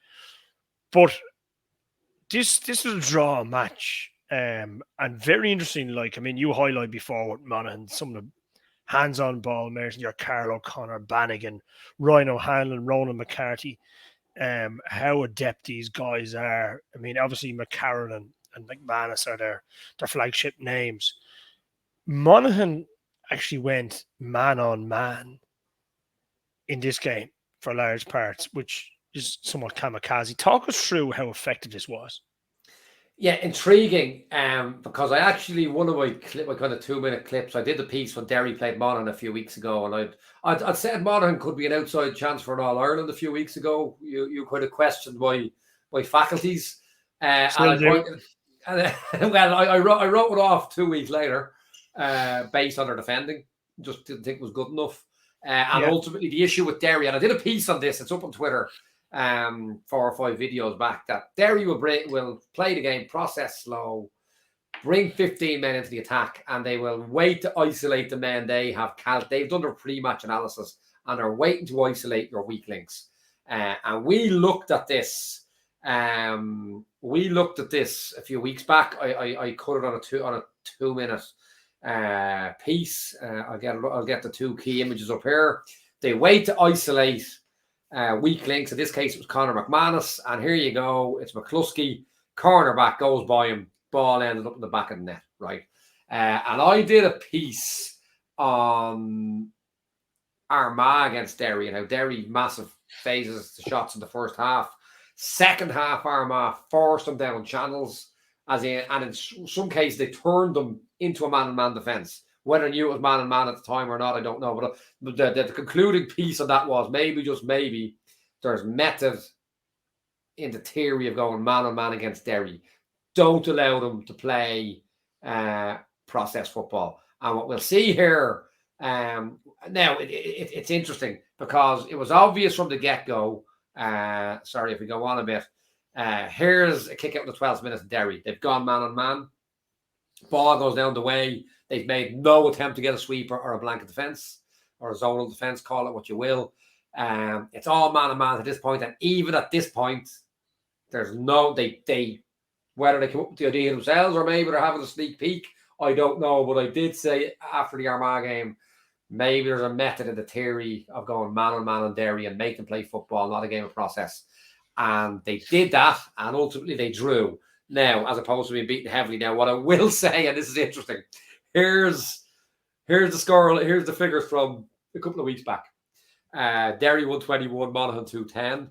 but this is a draw match. And very interesting, you highlight before with Monaghan, some of the hands-on ball, your Carl O'Connor, Bannigan, Ryan O'Hanlon, Ronan McCarthy, how adept these guys are. I mean, obviously McCarron and McManus are their flagship names. Monaghan actually went man-on-man in this game for large parts, which is somewhat kamikaze. Talk us through how effective this was. Yeah, intriguing. Because I actually, one of my kind of 2-minute clips, I did the piece when Derry played Monaghan a few weeks ago, and I'd said Monaghan could be an outside chance for an All Ireland a few weeks ago. You kind of questioned my faculties, I wrote it off 2 weeks later, based on their defending. Just didn't think it was good enough, and ultimately the issue with Derry, and I did a piece on this. It's up on Twitter. 4 or 5 videos back, that Derry will play the game, process slow, bring 15 men into the attack, and they will wait to isolate the men they have. They've done their pre-match analysis, and they're waiting to isolate your weak links. And we looked at this. We looked at this a few weeks back. I cut it on a 2-minute piece. I'll get the 2 key images up here. They wait to isolate weak links. In this case, it was Conor McManus, and here you go. It's McCluskey, cornerback, goes by him, ball ended up in the back of the net, right? And I did a piece on Armagh against Derry and how Derry massive phases the shots in the first half. Second half, Armagh forced them down channels, and in some cases they turned them into a man-on-man defence. Whether I knew it was man-on-man at the time or not, I don't know. But the concluding piece of that was maybe there's method in the theory of going man-on-man against Derry. Don't allow them to play process football. And what we'll see here, now it's interesting because it was obvious from the get-go. Sorry if we go on a bit. Here's a kick out in the 12th minute of Derry. They've gone man-on-man. Ball goes down the way. They've made no attempt to get a sweep or a blanket defence or a zonal defence, call it what you will. It's all man-on-man at this point, and even at this point, there's no they whether they come up with the idea themselves or maybe they're having a sneak peek, I don't know. But I did say after the Armagh game, maybe there's a method in the theory of going man-on-man on Derry and make them play football, not a game of process. And they did that, and ultimately they drew. Now, as opposed to being beaten heavily. Now, what I will say, and this is interesting, here's the score, here's the figures from a couple of weeks back. Derry 121, Monaghan 210.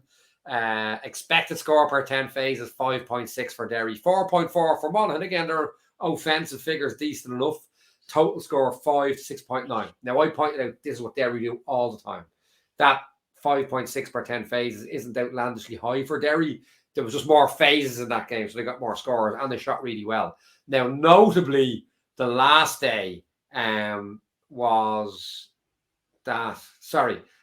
Expected score per 10 phases 5.6 for Derry, 4.4 for Monaghan. Again, their offensive figures decent enough. Total score 5 to 6.9. Now, I pointed out this is what Derry do all the time. That 5.6 per 10 phases isn't outlandishly high for Derry. There was just more phases in that game, so they got more scores and they shot really well. Now, notably, the last day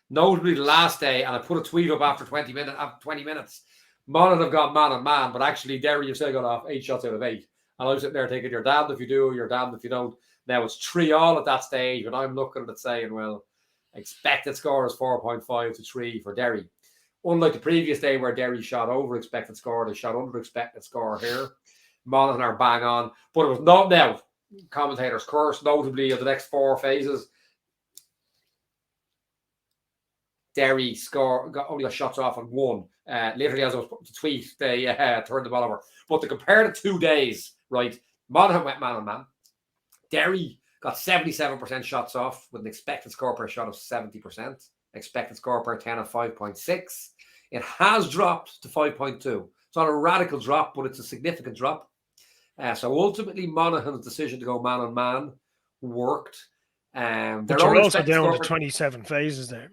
notably the last day, and I put a tweet up after 20 minutes, Monaghan have got man-on-man, but actually Derry have still got off 8 shots out of 8. And I was sitting there thinking, you're damned if you do, you're damned if you don't. Now it's 3-3 at that stage, and I'm looking at it saying, well, expected score is 4.5 to 3 for Derry. Unlike the previous day where Derry shot over expected score, they shot under expected score here. Monaghan are bang on. But it was not now. Commentators curse, notably of the next 4 phases. Derry only got shots off on 1. Literally, as I was putting the tweet, they turned the ball over. But to compare the 2 days, right, Monaghan went man-on-man. Derry got 77% shots off with an expected score per shot of 70%. Expected score per 10 of 5.6. It has dropped to 5.2. It's not a radical drop, but it's a significant drop. So ultimately, Monaghan's decision to go man-on-man worked. But you're also down to 27 phases there.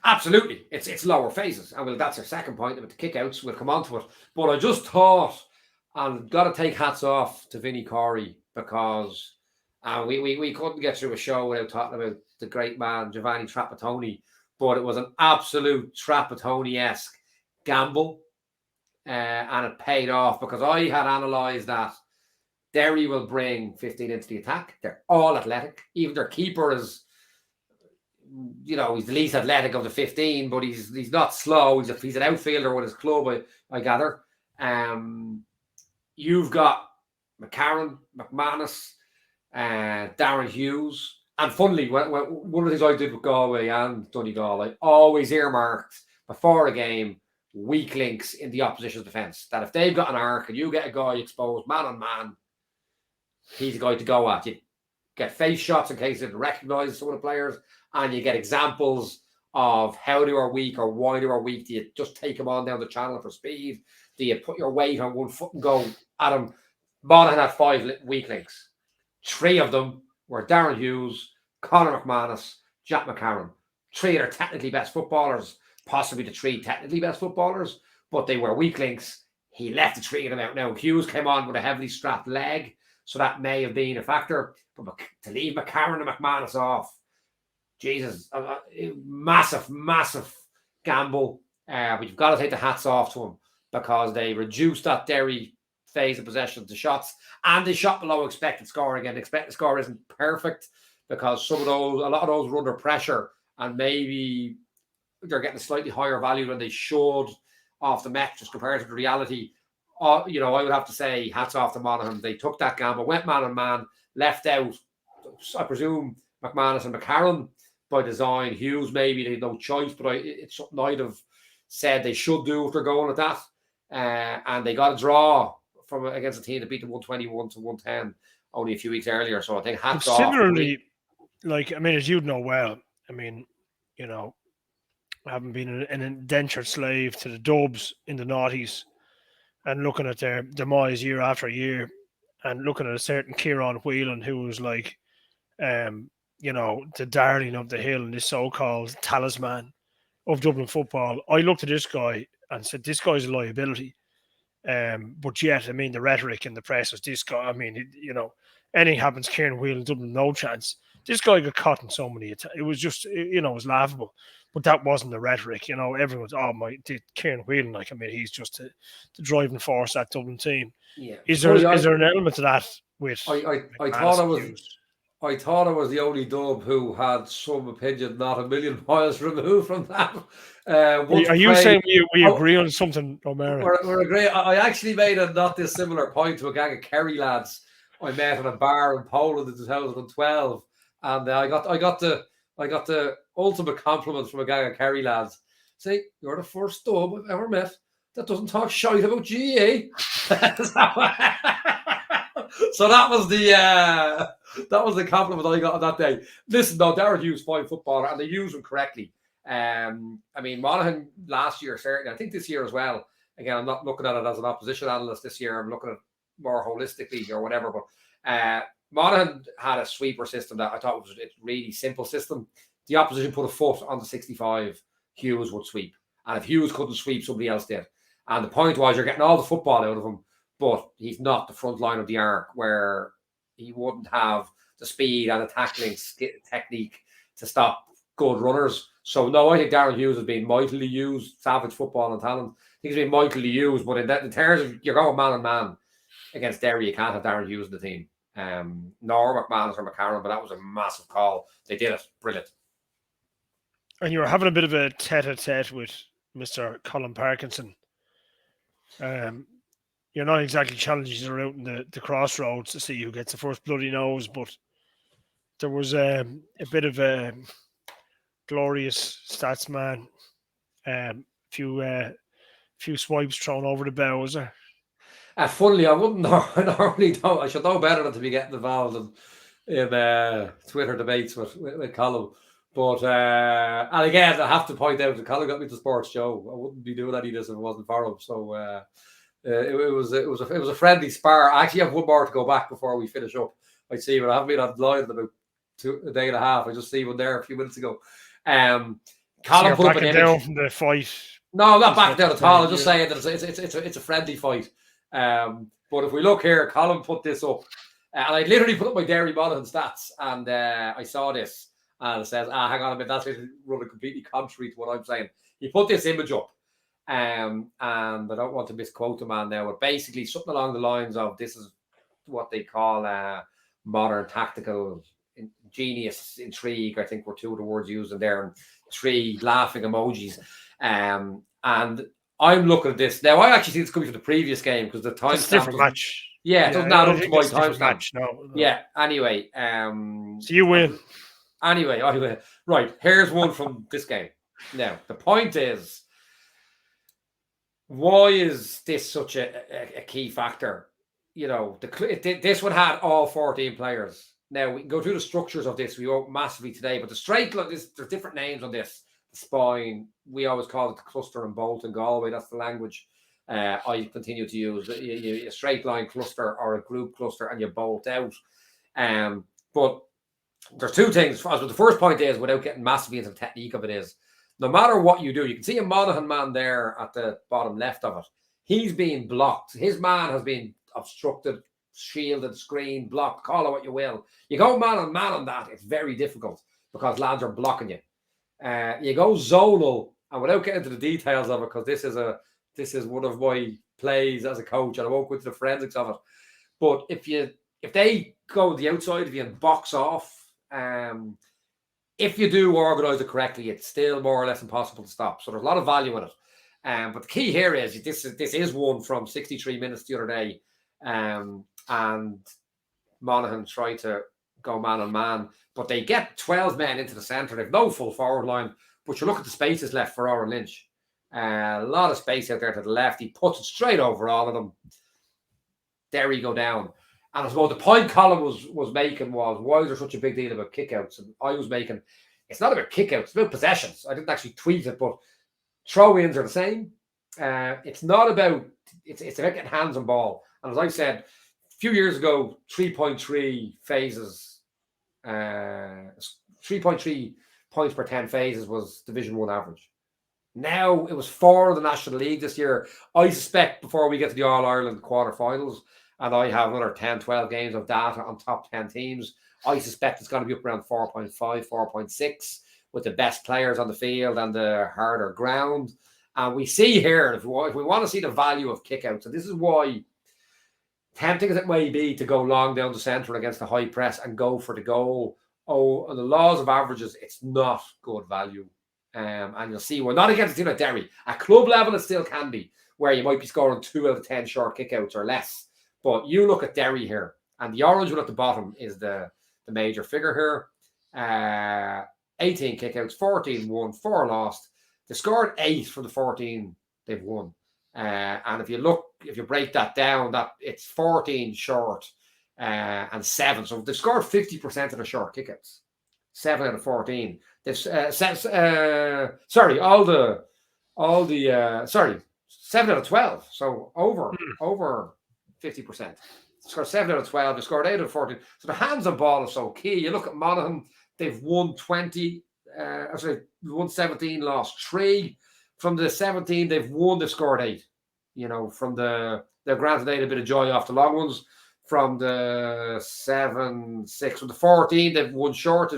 Absolutely. It's lower phases. And well, that's our second point about the kickouts. We'll come on to it. But I just thought, and got to take hats off to Vinnie Corey, because we couldn't get through a show without talking about the great man, Giovanni Trapattoni. But it was an absolute Trapattoni-esque gamble. And it paid off, because I had analysed that Derry will bring 15 into the attack. They're all athletic. Even their keeper is, he's the least athletic of the 15, but he's not slow. He's an outfielder with his club, I gather. You've got McCarron, McManus, Darren Hughes. And funnily, one of the things I did with Galway and Donegal, I always earmarked before a game weak links in the opposition's defence. That if they've got an arc and you get a guy exposed man-on-man, he's a guy to go at. You get face shots in case they recognise some of the players, and you get examples of how they are weak or why they are weak. Do you just take them on down the channel for speed? Do you put your weight on one foot and go at them? Monaghan had 5 weak links. 3 of them were Darren Hughes, Conor McManus, Jack McCarron. 3 of their technically best footballers, possibly the 3 technically best footballers, but they were weak links. He left the 3 of them out. Now, Hughes came on with a heavily strapped leg, so that may have been a factor. But to leave McCarron and McManus off, Jesus, massive gamble. But you've got to take the hats off to them, because they reduced that Derry phase of possession to shots, and they shot below expected score again. Expected score isn't perfect, because a lot of those were under pressure, and maybe they're getting a slightly higher value than they should off the metrics compared to the reality. I would have to say hats off to Monaghan. They took that gamble, went man-on-man, left out, I presume, McManus and McCarron by design. Hughes, maybe they had no choice, but it's something I'd have said they should do if they're going at that. And they got a draw against a team that beat them 121 to 110 only a few weeks earlier. So I think hats off. Similarly, as you'd know well, having been an indentured slave to the Dubs in the noughties, and looking at their demise year after year, and looking at a certain Kieran Whelan, who was like, the darling of the hill and this so-called talisman of Dublin football. I looked at this guy and said, this guy's a liability. But yet, the rhetoric in the press was this guy. Anything happens, Kieran Whelan, Dublin, no chance. This guy got caught in so many attacks. It was just, it was laughable. But that wasn't the rhetoric. Everyone's, Kieran Whelan, he's just the driving force at Dublin team. Yeah. Is there an element to that with? I thought I thought I was the only dub who had some opinion not a million miles removed from that. Are you saying we agree on something, O'Mara? We're agree. I actually made a not dissimilar point to a gang of Kerry lads I met in a bar in Poland in 2012, and I got the ultimate compliment from a gang of Kerry lads. Say, you're the first dub I've ever met that doesn't talk shite about GA. So that was the compliment I got on that day. Listen, though, Darren Hughes, fine footballer, and they use him correctly. I mean, Monaghan last year, certainly, I think this year as well. Again, I'm not looking at it as an opposition analyst this year. I'm looking at it more holistically or whatever. But Monaghan had a sweeper system that I thought was a really simple system. The opposition put a foot on the 65, Hughes would sweep. And if Hughes couldn't sweep, somebody else did. And the point was, you're getting all the football out of him, but he's not the front line of the arc where he wouldn't have the speed and the tackling technique to stop good runners. So, no, I think Darren Hughes has been mightily used, savage football and talent. I think he's been mightily used, but in terms of you're going man on man against Derry, you can't have Darren Hughes in the team. Nor McManus or McCarron, but that was a massive call. They did it. Brilliant. And you were having a bit of a tete-a-tete with Mr. Colin Parkinson. You're not exactly challenging her out in the crossroads to see who gets the first bloody nose, but there was a bit of a glorious stats man. Few swipes thrown over the bow, was there? Funnily, I wouldn't know. I normally don't. I should know better than to be getting involved in Twitter debates with Colin. But and again, I have to point out that Colin got me to Sports Show. I wouldn't be doing any of this if it wasn't for him. So it was a friendly spar. I actually have one more to go back before we finish up. I see, but I haven't been online in about a day and a half. I just see one there a few minutes ago. Colin so put up an image. Down from the fight. No, I'm not backing down at all. I'm just saying that it's a friendly fight. But if we look here, Colin put this up, and I literally put up my Derry Monaghan stats, and I saw this, and it says, hang on a minute, that's running completely contrary to what I'm saying. He put this image up, and I don't want to misquote the man now, but basically something along the lines of this is what they call modern tactical genius intrigue. I think were two of the words used in there, and 3 laughing emojis. And I'm looking at this now. I actually think it's coming from the previous game because the time it's a different match. Yeah, it doesn't add up to my time match. No. Yeah. Anyway, so you win. Anyway, I win. Right. Here's one from this game. Now, the point is, why is this such a key factor? You know, this one had all 14 players. Now we can go through the structures of this. We won't massively today, but the straight line, there's different names on this. The spine, we always call it the cluster and bolt in Galway. That's the language I continue to use. A straight line cluster or a group cluster, and you bolt out. But there's two things. The first point is, without getting massively into the technique of it, is no matter what you do, you can see a Monaghan man there at the bottom left of it. He's being blocked. His man has been obstructed, shielded, screened, blocked, call it what you will. You go man on that, it's very difficult because lads are blocking you. You go zonal, and without getting into the details of it, because this is one of my plays as a coach, and I won't go into the forensics of it. But if they go the outside of you and box off, if you do organise it correctly, it's still more or less impossible to stop. So there's a lot of value in it. But the key here is this is one from 63 minutes the other day. And Monaghan tried to go man on man, but they get 12 men into the centre. They've no full forward line, but you look at the spaces left for Oran Lynch. A lot of space out there to the left. He puts it straight over all of them. Derry go down. And I suppose the point Colin was making was, why is there such a big deal about kickouts? And I was making, it's not about kickouts, it's about possessions. I didn't actually tweet it, but throw-ins are the same. It's not about, it's about getting hands on ball. And as I said, a few years ago, 3.3 phases, 3.3 points per 10 phases was Division 1 average. Now it was 4 in the National League this year. I suspect before we get to the All-Ireland quarterfinals, and I have another 10, 12 games of data on top 10 teams, I suspect it's going to be up around 4.5, 4.6 with the best players on the field and the harder ground. And we see here, if we want to see the value of kickouts, and this is why tempting as it may be to go long down the centre against the high press and go for the goal. Oh, and the laws of averages, it's not good value. And you'll see, well, not against a team like Derry. At club level, it still can be, where you might be scoring 2 out of 10 short kickouts or less. But you look at Derry here, and the orange one at the bottom is the major figure here. 18 kickouts, 14 won, 4 lost. They scored 8 from the 14 they've won. And if you break that down, that it's 14 short and 7. So they've scored 50% of the short kickouts. 7 out of 14. They've 7 out of 12. So over 50%. Scored 7 out of 12. They scored 8 out of 14. So the hands on ball is so key. You look at Monaghan, they've won 20. They won 17, lost 3. From the 17 they've scored 8. They've granted 8 a bit of joy off the long ones. From the 7, 6, from the 14 they've won short.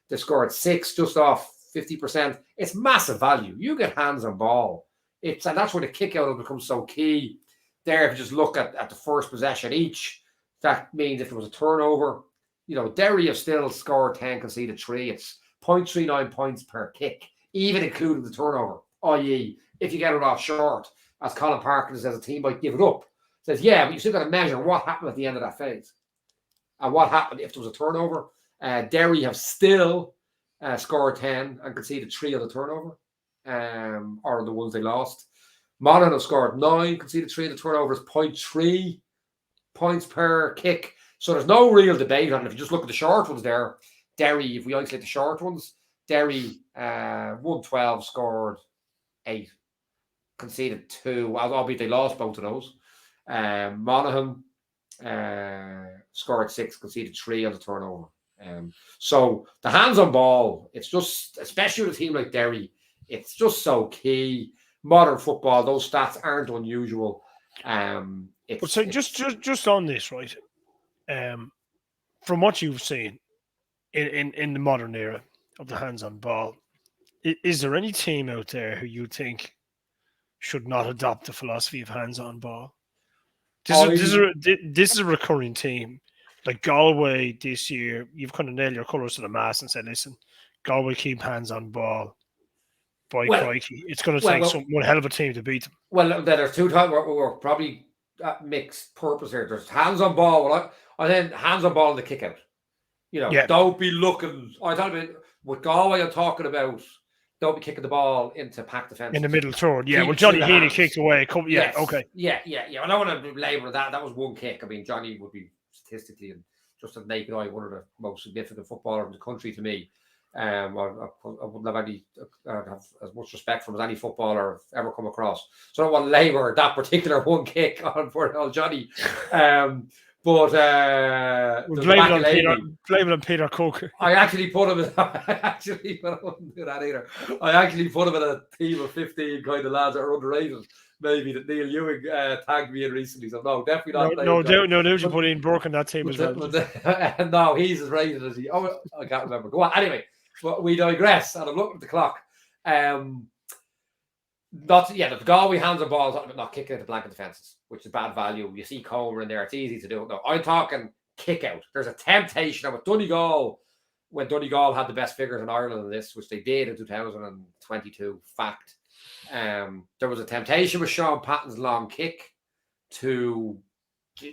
They've scored 6, just off 50%. It's massive value. You get hands on ball. And that's where the kick out will become so key. There, if you just look at the first possession each, that means if it was a turnover, Derry have still scored 10, conceded 3. It's 0.39 points per kick, even including the turnover. I.e., if you get it off short, as Colin Parker says, a team might give it up. Says, yeah, but you still got to measure what happened at the end of that phase. And what happened if there was a turnover. Derry have still scored 10 and conceded 3 on the turnover, or the ones they lost. Monaghan have scored 9, conceded 3 on the turnovers, 0.3 points per kick. So there's no real debate on it. If you just look at the short ones there, Derry, if we isolate the short ones, Derry 112 scored 8, conceded 2, albeit they lost both of those. Monaghan scored 6, conceded 3 on the turnover. So the hands on ball, it's just, especially with a team like Derry, it's just so key. Modern football, those stats aren't unusual. Just on this, right? From what you've seen in the modern era of the hands on ball, is there any team out there who you think should not adopt the philosophy of hands on ball? This is a recurring theme. Like Galway this year, you've kind of nailed your colours to the mast and said, listen, Galway keep hands on ball. Crikey, it's going to take one hell of a team to beat them. Well, there's 2 times we're probably at mixed purpose here. There's hands on ball, and then hands on ball in the kick out. Don't be looking. I thought about with Galway, I'm talking about don't be kicking the ball into packed defence. In the middle third, yeah. Well, Johnny Heaney kicked away. Yes. Okay. Yeah. I don't want to labour that. That was one kick. I mean, Johnny would be statistically and just a naked eye one of the most significant footballers in the country to me. I wouldn't have as much respect for him as any footballer I've ever come across. So I don't want to labour that particular one kick on Johnny. But blame it on Peter Cook. I actually put him. I wouldn't do that either. I actually put him in a team of 15 kind of lads that are underrated. Maybe that Neil Ewing tagged me in recently. So no, definitely not. No, you put in Burke in that team as well. No, he's as rated as he. Oh, I can't remember. Go on. Anyway, but we digress. And I'm looking at the clock. The Galway hands on ball is not kicking into blanket defences, which is bad value. You see Comer in there, it's easy to do it. No, I'm talking kick out. There's a temptation. Now with Donegal, when Donegal had the best figures in Ireland in this, which they did in 2022, fact. There was a temptation with Sean Patton's long kick to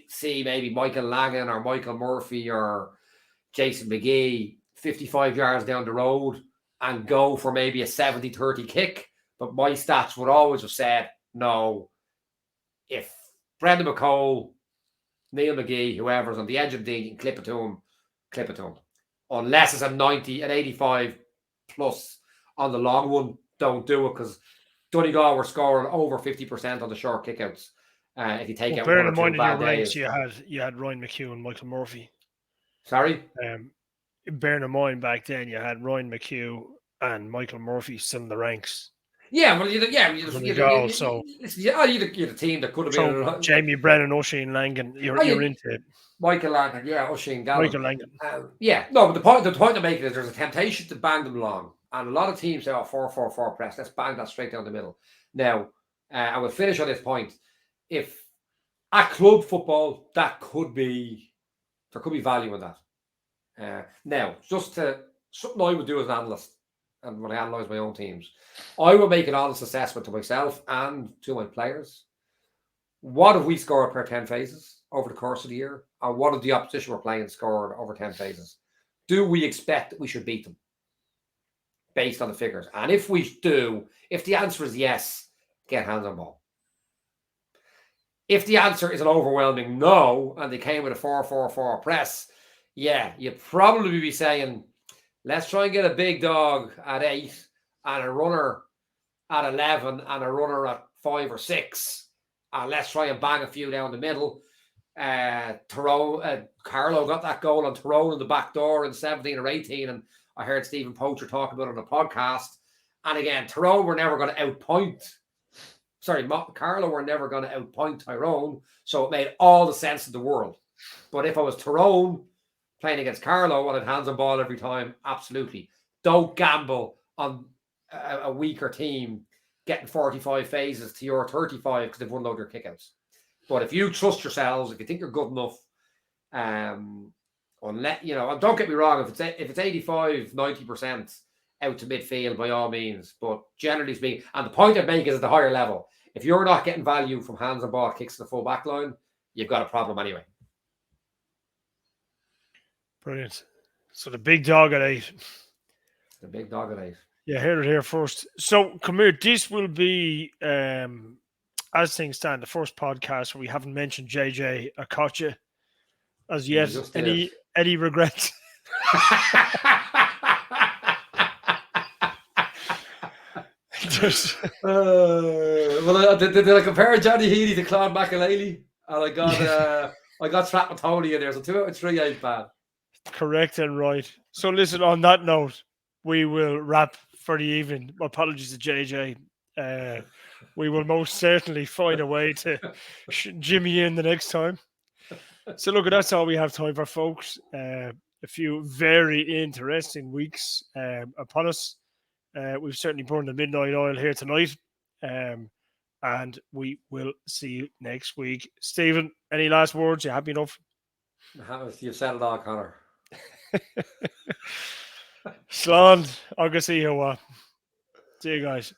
see maybe Michael Langan or Michael Murphy or Jason McGee 55 yards down the road and go for maybe a 70-30 kick. But my stats would always have said, no, if Brendan McCole, Neil McGee, whoever's on the edge of the D, can clip it to him. Unless it's a 90, an 85 plus on the long one, don't do it because Donegal were scoring over 50% on the short kickouts. If you take out one or two bad days. You had Ryan McHugh and Michael Murphy. Sorry? Bearing in mind back then, you had Ryan McHugh and Michael Murphy still in the ranks. Yeah, well, you're a team that could have been Jamie Brennan, Oisin Langan. You're into Michael Langan, Oisin Gallen. Michael Langan. But the point I'm making is there's a temptation to bang them long, and a lot of teams say, 4-4-4 press. Let's bang that straight down the middle. Now, I will finish on this point. If At club football, there could be value in that. Now, something I would do as an analyst, and when I analyse my own teams, I will make an honest assessment to myself and to my players. What have we scored per 10 phases over the course of the year? And what have the opposition we're playing scored over 10 phases? Do we expect that we should beat them based on the figures? And if we do, if the answer is yes, get hands on ball. If the answer is an overwhelming no, and they came with a 4-4-4 press, yeah, you'd probably be saying, let's try and get a big dog at 8 and a runner at 11 and a runner at 5 or 6. And let's try and bang a few down the middle. Carlo got that goal on Tyrone in the back door in 17 or 18. And I heard Stephen Poacher talk about it on a podcast. And again, Tyrone were never going to outpoint. Carlo were never going to outpoint Tyrone. So it made all the sense in the world. But if I was Tyrone playing against Carlo and had hands on ball every time, absolutely. Don't gamble on a weaker team getting 45 phases to your 35 because they've won load your kickouts. But if you trust yourselves, if you think you're good enough, don't get me wrong, if it's 85, 90% out to midfield, by all means. But generally speaking, and the point I'd make is at the higher level, if you're not getting value from hands on ball kicks to the full back line, you've got a problem anyway. Brilliant. So the big dog at 8. The big dog at 8. Yeah, hear it here first. So, come here. This will be, as things stand, the first podcast where we haven't mentioned JJ Okocha as yet. Any regrets? Did I compare Johnny Healy to Claude McAlealy? And I got Trapattoni in there. So 2 out of 3 ain't bad. Correct and right. So listen, on that note, we will wrap for the evening. Apologies to JJ. We will most certainly find a way to jimmy in the next time. So look, that's all we have time for, folks. A few very interesting weeks upon us. We've certainly burned the midnight oil here tonight. And we will see you next week. Stephen, any last words? You happy enough? You've said it all, Connor. Slán, agus í See you guys.